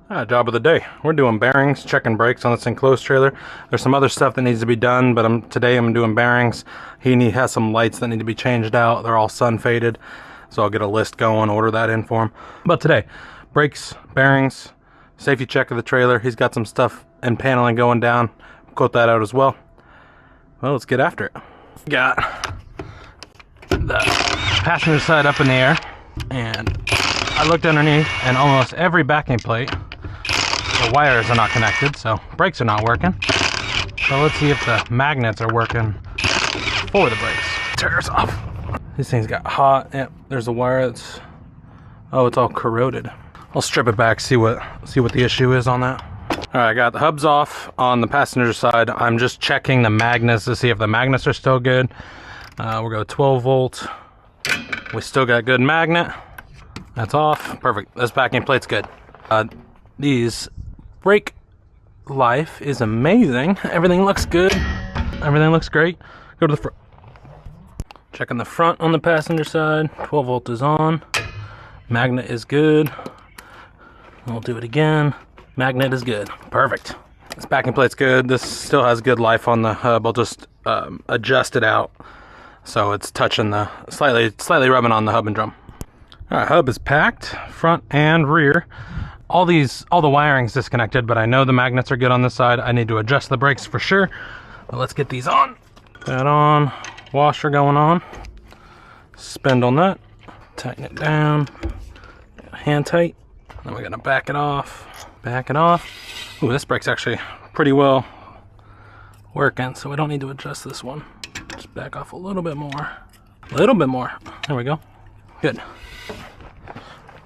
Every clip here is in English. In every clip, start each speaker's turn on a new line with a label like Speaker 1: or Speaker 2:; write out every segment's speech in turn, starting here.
Speaker 1: Job of the day. We're doing bearings, checking brakes on this enclosed trailer. There's some other stuff that needs to be done, but today I'm doing bearings. He has some lights that need to be changed out. They're all sun faded, so I'll get a list going, order that in for him. But today, brakes, bearings, safety check of the trailer. He's got some stuff and paneling going down. Quote that out as well. Well, let's get after it. Got the passenger side up in the air, and I looked underneath, and almost every backing plate, the wires are not connected, so brakes are not working. So let's see if the magnets are working for the brakes. Tires off. These things got hot. Yep, there's a wire that's, oh, it's all corroded. I'll strip it back, see what the issue is on that. All right, I got the hubs off on the passenger side. I'm just checking the magnets to see if the magnets are still good. We'll go 12 volt. We still got good magnet. That's off. Perfect. This backing plate's good. These brake life is amazing. Everything looks good. Everything looks great. Go to the front. Checking the front on the passenger side. 12 volt is on. Magnet is good. We'll do it again. Magnet is good. Perfect. This backing plate's good. This still has good life on the hub. I'll just adjust it out so it's touching the slightly rubbing on the hub and drum. All right, hub is packed, front and rear. All the wiring's disconnected, but I know the magnets are good on this side. I need to adjust the brakes for sure. But let's get these on. That on. Washer going on. Spindle nut. Tighten it down. Hand tight. Then we're gonna back it off. Back it off. Ooh, this brake's actually pretty well working, so we don't need to adjust this one. Just back off a little bit more. A little bit more. There we go. Good.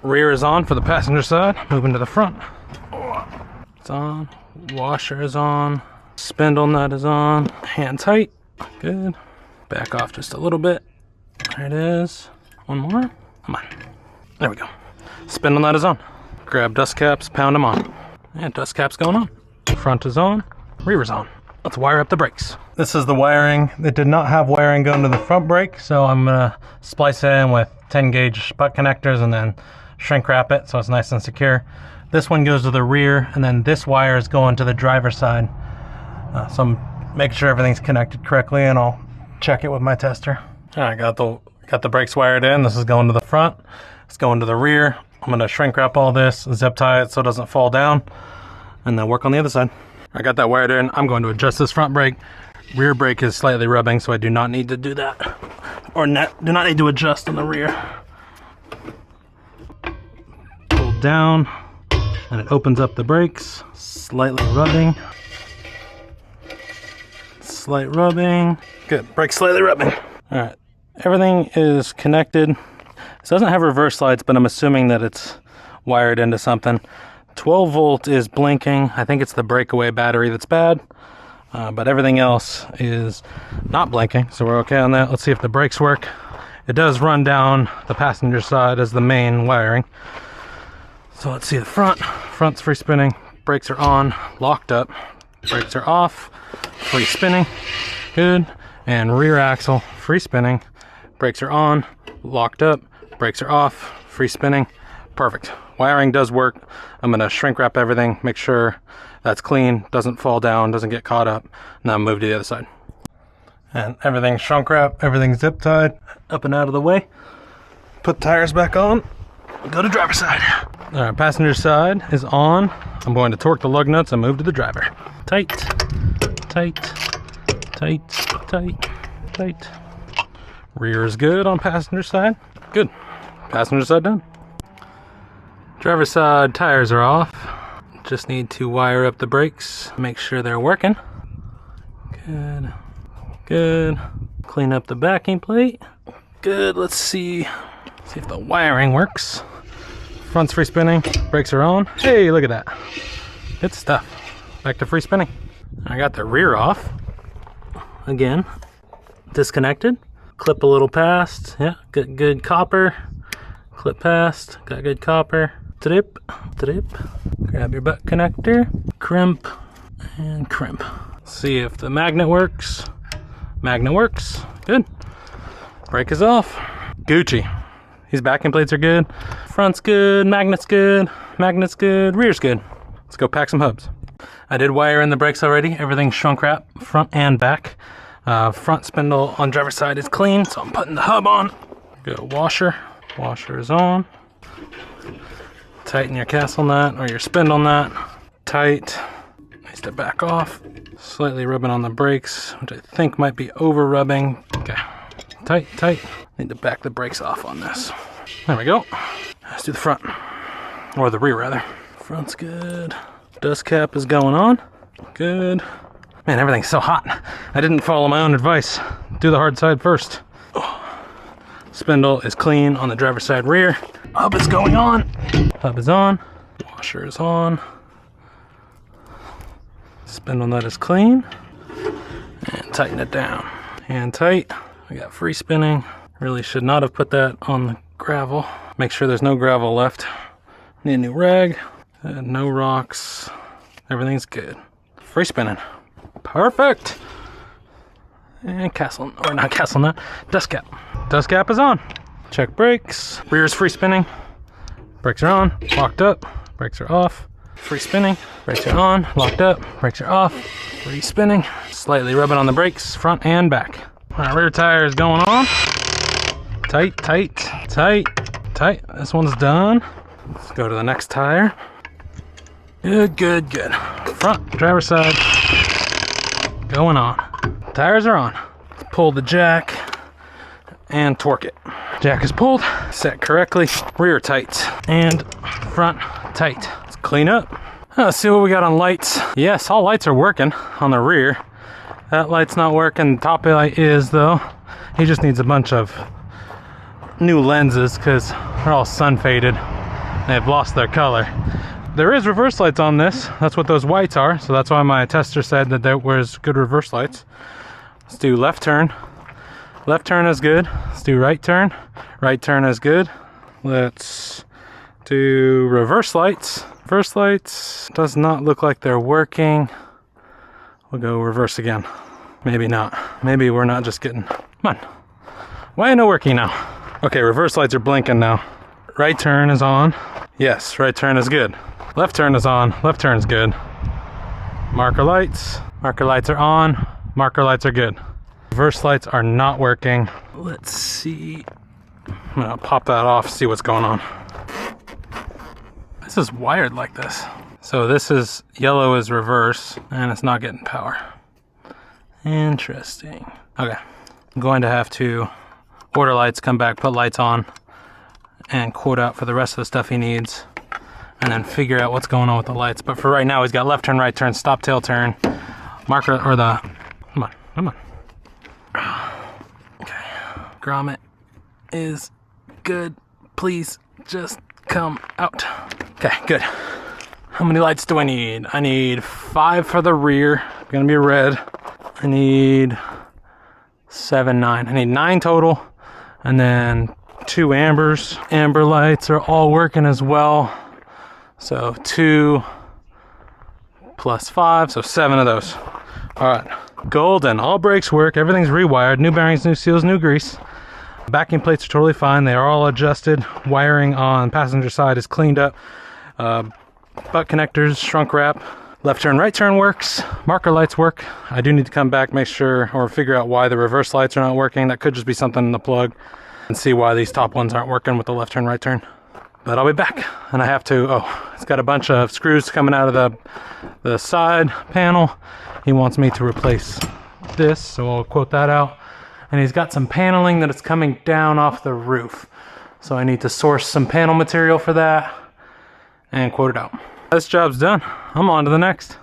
Speaker 1: Rear is on for the passenger side. Moving to the front. It's on. Washer is on. Spindle nut is on. Hand tight. Good. Back off just a little bit. There it is. One more. Come on. There we go. Spindle nut is on. Grab dust caps, pound them on. And dust caps going on. Front is on. Rear is on. Let's wire up the brakes. This is the wiring. It did not have wiring going to the front brake, so I'm gonna splice it in with 10 gauge butt connectors and then shrink wrap it so it's nice and secure. This one goes to the rear, and then this wire is going to the driver's side. So I'm making sure everything's connected correctly, and I'll check it with my tester. All right, got the brakes wired in. This is going to the front. It's going to the rear. I'm gonna shrink wrap all this, zip tie it so it doesn't fall down, and then work on the other side. I got that wired in. I'm going to adjust this front brake. Rear brake is slightly rubbing, so I do not need to do that. Or do not need to adjust on the rear. Pull down, and it opens up the brakes. Slightly rubbing. Slight rubbing. Good, brake slightly rubbing. All right, everything is connected. This doesn't have reverse lights, but I'm assuming that it's wired into something. 12 volt is blinking. I think it's the breakaway battery that's bad, but everything else is not blinking, so we're okay on that. Let's see if the brakes work. It does run down the passenger side as the main wiring. So let's see the front. Front's free spinning. Brakes are on, locked up. Brakes are off, free spinning. Good. And rear axle, free spinning. Brakes are on, locked up. Brakes are off, free spinning. Perfect. Wiring does work. I'm gonna shrink wrap everything, make sure that's clean, doesn't fall down, doesn't get caught up. Now move to the other side. And everything's shrunk wrap, everything's zip tied, up and out of the way. Put tires back on, go to driver's side. All right, passenger side is on. I'm going to torque the lug nuts and move to the driver. Tight, tight, tight, tight, tight. Rear is good on passenger side. Good. Passenger side done. Driver's side tires are off. Just need to wire up the brakes, make sure they're working. Good. Good. Clean up the backing plate. Good. Let's see if the wiring works. Front's free spinning. Brakes are on. Hey, look at that. Good stuff. Back to free spinning. I got the rear off. Again, disconnected. Clip a little past. Yeah, good copper. Clip past. Got good copper. Trip, trip. Grab your butt connector. Crimp and crimp. See if the magnet works. Magnet works. Good. Brake is off. Gucci. These backing plates are good. Front's good. Magnet's good. Magnet's good. Rear's good. Let's go pack some hubs. I did wire in the brakes already. Everything's shrunk wrap, front and back. Front spindle on driver's side is clean, so I'm putting the hub on. Go washer. Washer is on. Tighten your castle nut or your spindle nut. Tight. Needs to back off. Slightly rubbing on the brakes, which I think might be over rubbing. Okay. Tight, tight. Need to back the brakes off on this. There we go. Let's do the front. Or the rear, rather. Front's good. Dust cap is going on. Good. Man, everything's so hot. I didn't follow my own advice. Do the hard side first. Oh. Spindle is clean on the driver's side rear. Hub is going on. Hub is on. Washer is on. Spindle nut is clean. And tighten it down. Hand tight. We got free spinning. Really should not have put that on the gravel. Make sure there's no gravel left. Need a new rag. No rocks. Everything's good. Free spinning. Perfect. And castle, or not castle nut, dust cap. Dust cap is on. Check brakes. Rear's free spinning. Brakes are on. Locked up. Brakes are off. Free spinning. Brakes are on. Locked up. Brakes are off. Free spinning. Slightly rubbing on the brakes, front and back. Our rear tire is going on. Tight, tight, tight, tight. This one's done. Let's go to the next tire. Good, good, good. Front, driver's side. Going on. Tires are on. Let's pull the jack and torque it. Jack is pulled, set correctly. Rear tight and front tight. Let's clean up. Let's see what we got on lights. Yes, all lights are working on the rear. That light's not working. Top light is though. He just needs a bunch of new lenses because they're all sun faded. They've lost their color. There is reverse lights on this. That's what those whites are. So that's why my tester said that there was good reverse lights. Let's do left turn. Left turn is good. Let's do right turn. Right turn is good. Let's do reverse lights. Reverse lights does not look like they're working. We'll go reverse again. Maybe not. Maybe we're not just getting... Come on. Why ain't it working now? Okay, reverse lights are blinking now. Right turn is on. Yes, right turn is good. Left turn is on. Left turn's good. Marker lights. Marker lights are on. Marker lights are good. Reverse lights are not working. Let's see. I'm gonna pop that off, see what's going on. This is wired like this. So this is yellow is reverse and it's not getting power. Interesting. Okay. I'm going to have to order lights, come back, put lights on, and quote out for the rest of the stuff he needs, and then figure out what's going on with the lights. But for right now, he's got left turn, right turn, stop, tail turn, marker, or the, come on, come on. Okay, grommet is good. Please just come out. Okay, good. How many lights do I need? I need 5 for the rear. Gonna be red. I need 7, 9. I need 9 total, and then 2 ambers. Amber lights are all working as well. So 2 plus 5, so 7 of those. All right, golden. All brakes work. Everything's rewired. New bearings, new seals, new grease. Backing plates are totally fine. They are all adjusted. Wiring on passenger side is cleaned up. Butt connectors, shrunk wrap. Left turn, right turn works. Marker lights work. I do need to come back, make sure, or figure out why the reverse lights are not working. That could just be something in the plug, and see why these top ones aren't working with the left turn, right turn. But I'll be back, and I have to, it's got a bunch of screws coming out of the side panel. He wants me to replace this, so I'll quote that out. And he's got some paneling that is coming down off the roof. So I need to source some panel material for that and quote it out. This job's done. I'm on to the next.